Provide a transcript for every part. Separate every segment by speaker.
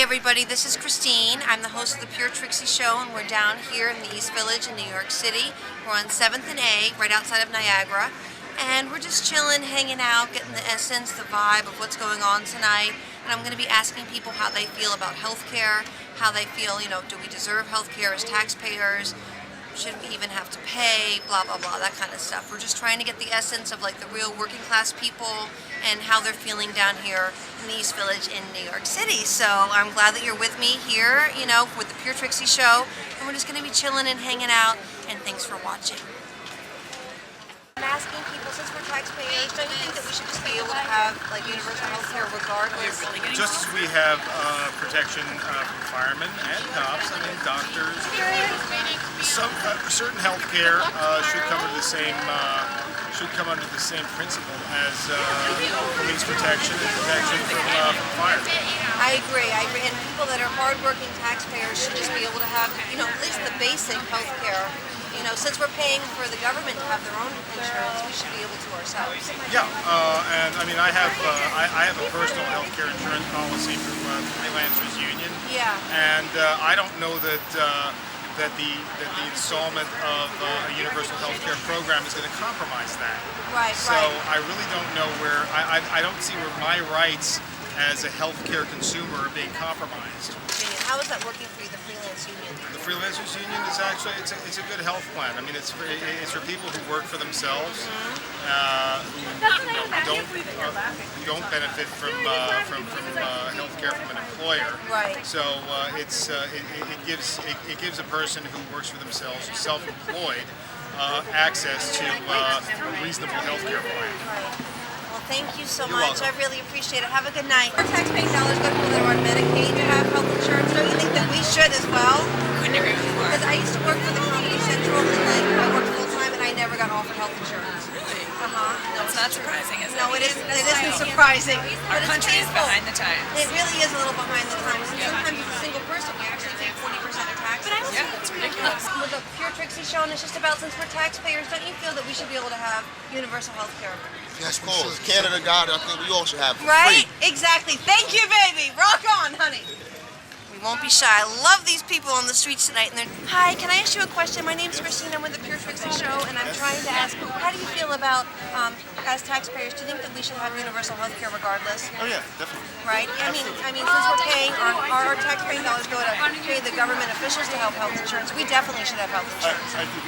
Speaker 1: everybody, this is Christine. I'm the host of the Pure Trixie Show, and we're down here in the East Village in New York City. We're on 7th and A, right outside of Niagara, and we're just chilling, hanging out, getting the essence, the vibe of what's going on tonight. And I'm going to be asking people how they feel about healthcare, how they feel, do we deserve healthcare as taxpayers? Should we even have to pay, blah, blah, blah, that kind of stuff. We're just trying to get the essence of like the real working class people and how they're feeling down here in the East Village in New York City. So I'm glad that you're with me here, with the Pure Trixie Show. And we're just going to be chilling and hanging out, and thanks for watching. I'm asking people, since we're taxpayers, don't you think that we should just be able to have like universal health care regardless?
Speaker 2: Just as we have protection from firemen and cops, doctors, certain health care should come under the same principle as police protection and protection from fire.
Speaker 1: I agree. And people that are hardworking taxpayers should just be able to have, at least the basic health care. Since we're paying for the government to have their own insurance, we should be able to ourselves.
Speaker 2: Yeah, and I have a personal health care insurance policy from Freelancers Union.
Speaker 1: Yeah.
Speaker 2: And I don't know that the installment of a universal health care program is going to compromise that.
Speaker 1: Right.
Speaker 2: So I really don't know where I don't see where my rights as a healthcare consumer are being compromised.
Speaker 1: How is that working for you, the Freelance Union?
Speaker 2: The Freelancers Union is actually it's a good health plan. It's for people who work for themselves, who don't benefit from health care from an employer.
Speaker 1: Right.
Speaker 2: So it gives a person who works for themselves, who's self-employed, access to a reasonable health care plan.
Speaker 1: Right. Well, thank you so
Speaker 2: You're
Speaker 1: much.
Speaker 2: welcome.
Speaker 1: I really appreciate it. Have a good night. Our taxpaying dollars go to people that are on Medicaid to have health insurance. Don't you think that we should as well?
Speaker 3: Couldn't agree with you more.
Speaker 1: Because I used to work for the Comedy Central, and I worked full time, and I never got offered health insurance.
Speaker 3: Really?
Speaker 1: No,
Speaker 3: It's not surprising, is it?
Speaker 1: No, it isn't surprising.
Speaker 3: Our
Speaker 1: But it's
Speaker 3: country is
Speaker 1: painful.
Speaker 3: behind the times.
Speaker 1: It really is a little behind the times. And
Speaker 3: Yeah.
Speaker 1: sometimes as a single person, we actually pay 40% of taxes.
Speaker 3: Yeah, it's ridiculous.
Speaker 1: With the Pure Trixie Show, and it's just about, since we're taxpayers, don't you feel that we should be able to have universal health care?
Speaker 4: Yes, of course. Canada, God, I think we all should have it for
Speaker 1: Right?
Speaker 4: free.
Speaker 1: Exactly. Thank you, baby. Rock on, honey. We won't be shy. I love these people on the streets tonight. And hi, can I ask you a question? My name's Christine. I'm with the Pure Trixie Show, and I'm trying to ask, how do you feel about, as taxpayers, do you think that we should have universal health care regardless?
Speaker 2: Oh yeah, definitely.
Speaker 1: Right? I mean, since we're paying, our taxpaying dollars go to pay the government officials to have health insurance, we definitely should have health insurance.
Speaker 5: I think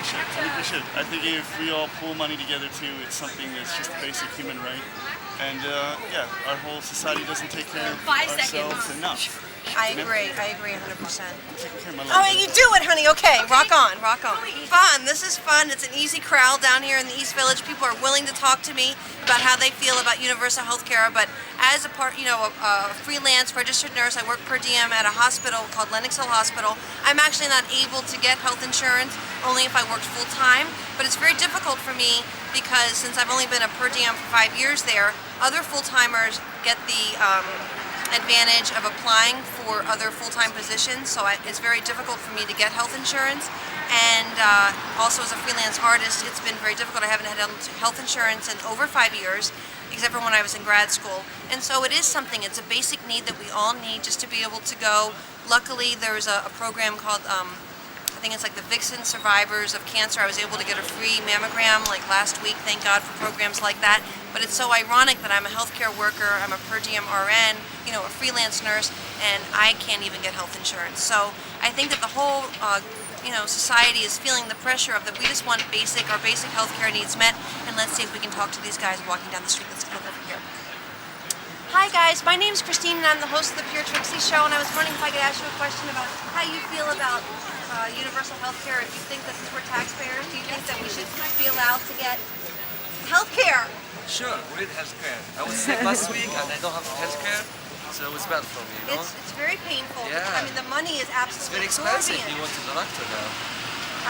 Speaker 5: we should. I think if we all pool money together too, it's something that's just a basic human right. And our whole society doesn't take care of ourselves enough.
Speaker 1: I agree 100%.
Speaker 5: Oh,
Speaker 1: Oh, you do it, honey. Okay, rock on. Fun. This is fun. It's an easy crowd down here in the East Village. People are willing to talk to me about how they feel about universal health care. But as a part, a freelance registered nurse, I work per diem at a hospital called Lenox Hill Hospital. I'm actually not able to get health insurance, only if I worked full time. But it's very difficult for me because since I've only been a per diem for 5 years there, other full-timers get the advantage of applying for other full-time positions, so it's very difficult for me to get health insurance. And also as a freelance artist, it's been very difficult. I haven't had health insurance in over 5 years, except for when I was in grad school. And so it is something, it's a basic need that we all need just to be able to go. Luckily, there's a program called, I think it's like the Vixen Survivors of Cancer. I was able to get a free mammogram like last week, thank God for programs like that. But it's so ironic that I'm a healthcare worker, I'm a per diem RN, a freelance nurse, and I can't even get health insurance. So I think that the whole society is feeling the pressure of that we just want our basic healthcare needs met. And let's see if we can talk to these guys walking down the street. Let's go over here. Hi guys, my name's Christine and I'm the host of the Pure Trixie Show, and I was wondering if I could ask you a question about how you feel about universal health care. If you think that since we're taxpayers, do you think that we should be allowed to get health care?
Speaker 6: Sure, we need healthcare. I was sick last week and I don't have healthcare, so it's bad for me,
Speaker 1: It's very painful.
Speaker 6: Yeah.
Speaker 1: I mean, the money is
Speaker 6: It's very
Speaker 1: absolutely
Speaker 6: expensive.
Speaker 1: exorbitant.
Speaker 6: You want to the doctor now.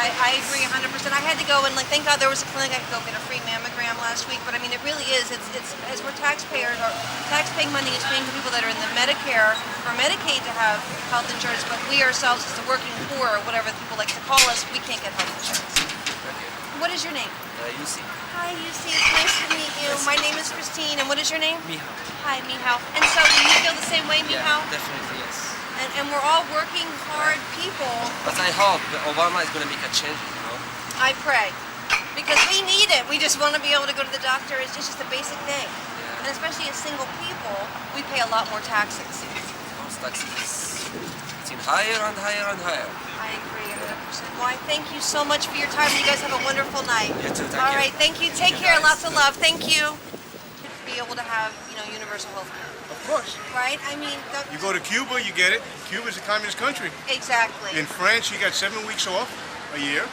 Speaker 1: I agree 100%. I had to go and thank God there was a clinic I could go get a free mammogram last week. But I mean, it really is. It's as we're taxpayers, our tax-paying money is paying for people that are in the Medicare or Medicaid to have health insurance. But we ourselves, as the working poor, or whatever people like to call us, we can't get health insurance. What is your name?
Speaker 6: UC.
Speaker 1: Hi, UC. It's nice to meet you. My name is Christine, and what is your name?
Speaker 6: Mihao.
Speaker 1: Hi, Mihao. And so, do you feel the same way, Mihao?
Speaker 6: Yeah, definitely yes.
Speaker 1: And we're all working hard people.
Speaker 6: But I hope that Obama is going to make a change, you know.
Speaker 1: I pray. Because we need it. We just want to be able to go to the doctor. It's just a basic thing. And especially as single people, we pay a lot more taxes.
Speaker 6: Those taxes getting higher and higher and higher.
Speaker 1: I agree 100%. Well, I thank you so much for your time. You guys have a wonderful night.
Speaker 6: You too, thank
Speaker 1: All
Speaker 6: you.
Speaker 1: right, thank you. Take care. Lots of love. Thank you. To be able to have, universal health care.
Speaker 2: Of course.
Speaker 1: Right? I mean,
Speaker 2: You go to Cuba, you get it. Cuba's a communist country.
Speaker 1: exactly.
Speaker 2: In France, you got 7 weeks off a year,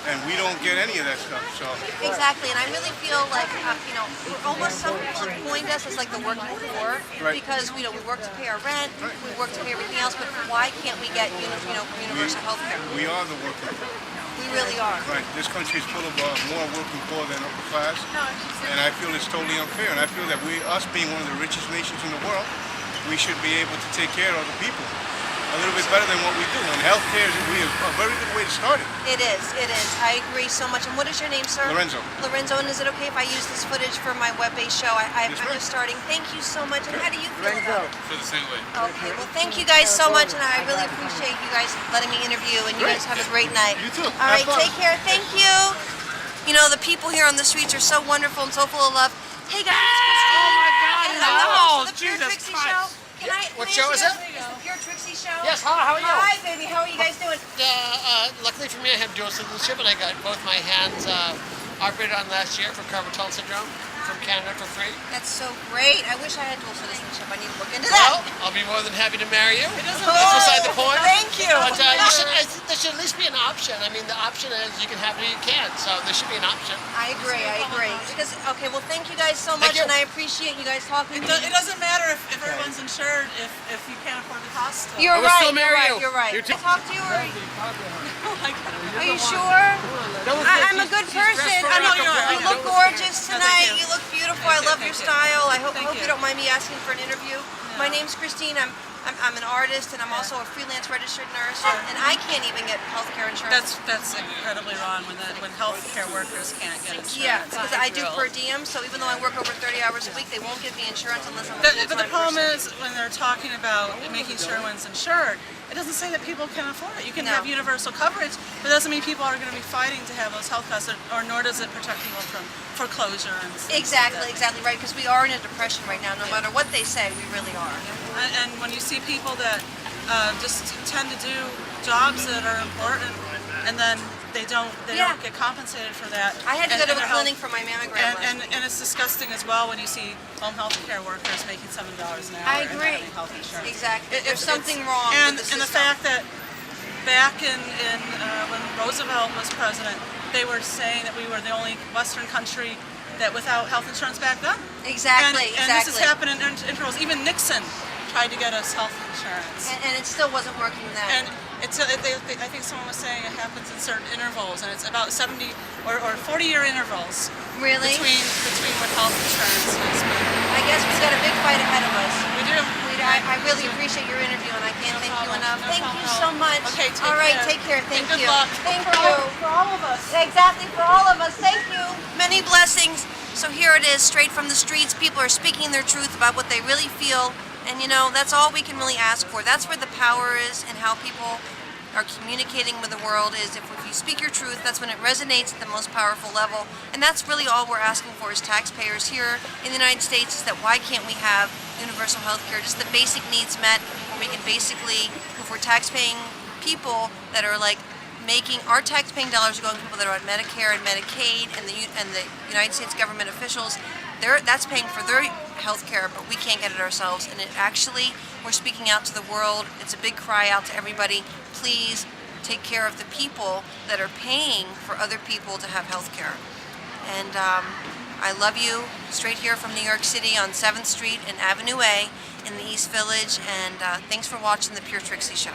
Speaker 2: and we don't get any of that stuff. So
Speaker 1: Exactly, and I really feel like, we're almost some people have coined us as like the working poor,
Speaker 2: Right.
Speaker 1: because we work to pay our rent, we work to pay everything else, but why can't we get universal health care?
Speaker 2: we are the working poor.
Speaker 1: We really are.
Speaker 2: Right. This country is full of more working poor than upper class, and I feel it's totally unfair. And I feel that us being one of the richest nations in the world, we should be able to take care of the people a little bit better than what we do. And healthcare is a very good way to start it.
Speaker 1: It is. I agree so much. And what is your name, sir?
Speaker 2: Lorenzo.
Speaker 1: Lorenzo, and is it okay if I use this footage for my web-based show? I'm
Speaker 2: Yes, ma'am.
Speaker 1: just starting. Thank you so much. And how do you feel about it?
Speaker 7: Feel the same way.
Speaker 1: Okay, well, thank you guys so much, and I really appreciate you guys letting me interview, and you guys have a great night.
Speaker 2: You too.
Speaker 1: All right,
Speaker 2: Have fun.
Speaker 1: take care. Thank you. The people here on the streets are so wonderful and so full of love. Hey, guys. Oh, my God. And I'm the host of the Pure Trixie Show.
Speaker 8: What show is it?
Speaker 1: It's the Pure Trixie Show.
Speaker 8: Yes, hi, how are you?
Speaker 1: Hi, baby. How are you guys doing?
Speaker 8: Luckily for me, I have dual citizenship, and I got both my hands operated on last year for carpal tunnel syndrome from Canada for free.
Speaker 1: That's so great. I wish I had dual citizenship. I need to look into
Speaker 8: Well,
Speaker 1: that.
Speaker 8: I'll be more than happy to marry you. That's
Speaker 1: Oh,
Speaker 8: beside the point.
Speaker 1: thank you.
Speaker 8: But I think there should at least be an option. I mean, the option is you can have it or you can't, so there should be an option.
Speaker 1: I agree. Because, okay, well, thank you guys so much,
Speaker 8: you.
Speaker 1: and I appreciate you guys talking to me.
Speaker 3: It doesn't matter if everyone's insured if you can't afford the cost.
Speaker 1: You're
Speaker 8: I will
Speaker 1: right.
Speaker 8: still marry you.
Speaker 1: You're right.
Speaker 8: You too.
Speaker 1: Can I talk to you, or are you sure? I'm a good person.
Speaker 3: I know you are.
Speaker 1: You look gorgeous
Speaker 3: No, thank
Speaker 1: tonight.
Speaker 3: you.
Speaker 1: You look beautiful. I love your style. I hope
Speaker 3: Thank
Speaker 1: you
Speaker 3: you.
Speaker 1: don't mind me asking for an interview. My name's Christine. I'm an artist, and I'm also a freelance registered nurse, and I can't even get healthcare insurance.
Speaker 3: That's incredibly wrong when healthcare workers can't get insurance.
Speaker 1: Yeah, because I do per
Speaker 3: Thrilled.
Speaker 1: diem, so even though I work over 30 hours a week, they won't give me insurance unless I'm a
Speaker 3: But
Speaker 1: full-time
Speaker 3: the problem
Speaker 1: person.
Speaker 3: is when they're talking about making sure everyone's insured, it doesn't say that people can afford it. You can
Speaker 1: No.
Speaker 3: have universal coverage, but it doesn't mean people are going to be fighting to have those health costs, or nor does it protect people from foreclosure and stuff like
Speaker 1: Exactly
Speaker 3: that.
Speaker 1: right, because we are in a depression right now. No matter what they say, we really are.
Speaker 3: And when you see people that just tend to do jobs that are important, and then they don't get compensated for that.
Speaker 1: I had to
Speaker 3: and-
Speaker 1: go to
Speaker 3: and
Speaker 1: a
Speaker 3: their
Speaker 1: clinic
Speaker 3: health-
Speaker 1: for my mammogram last week.
Speaker 3: and it's disgusting as well when you see home health care workers making $7 an hour
Speaker 1: I
Speaker 3: and not
Speaker 1: agree.
Speaker 3: having health insurance.
Speaker 1: Exactly.
Speaker 3: It-
Speaker 1: There's
Speaker 3: it's-
Speaker 1: something wrong
Speaker 3: and,
Speaker 1: with the
Speaker 3: and the
Speaker 1: system.
Speaker 3: fact that back in when Roosevelt was president, they were saying that we were the only Western country that without health insurance back then.
Speaker 1: Exactly,
Speaker 3: And this has happened in intervals. Even Nixon tried to get us health insurance.
Speaker 1: And it still wasn't working then.
Speaker 3: And I think someone was saying it happens in certain intervals, and it's about 70 or 40-year intervals
Speaker 1: Really?
Speaker 3: between when health insurance is.
Speaker 1: I guess we've got a big fight ahead of us.
Speaker 3: We do.
Speaker 1: I really appreciate your interview, and I can't thank you
Speaker 3: problem,
Speaker 1: enough.
Speaker 3: no
Speaker 1: Thank you
Speaker 3: problem.
Speaker 1: so much.
Speaker 3: Okay, take
Speaker 1: all right,
Speaker 3: care.
Speaker 1: take care. Thank
Speaker 3: Good
Speaker 1: you.
Speaker 3: luck.
Speaker 1: Thank
Speaker 3: For
Speaker 1: you.
Speaker 3: all of us.
Speaker 1: Exactly, for all of us. Thank you. Many blessings. So here it is, straight from the streets. People are speaking their truth about what they really feel. And that's all we can really ask for. That's where the power is, and how people are communicating with the world is if you speak your truth, that's when it resonates at the most powerful level. And that's really all we're asking for as taxpayers here in the United States, is that why can't we have universal health care, just the basic needs met, where we can basically, if we're taxpaying people that are like making, our tax-paying dollars are going to people that are on Medicare and Medicaid, and the United States government officials, that's paying for their health care, but we can't get it ourselves. And it actually, we're speaking out to the world. It's a big cry out to everybody. Please take care of the people that are paying for other people to have health care. And I love you, straight here from New York City on 7th Street and Avenue A in the East Village. And thanks for watching the Pure Trixie Show.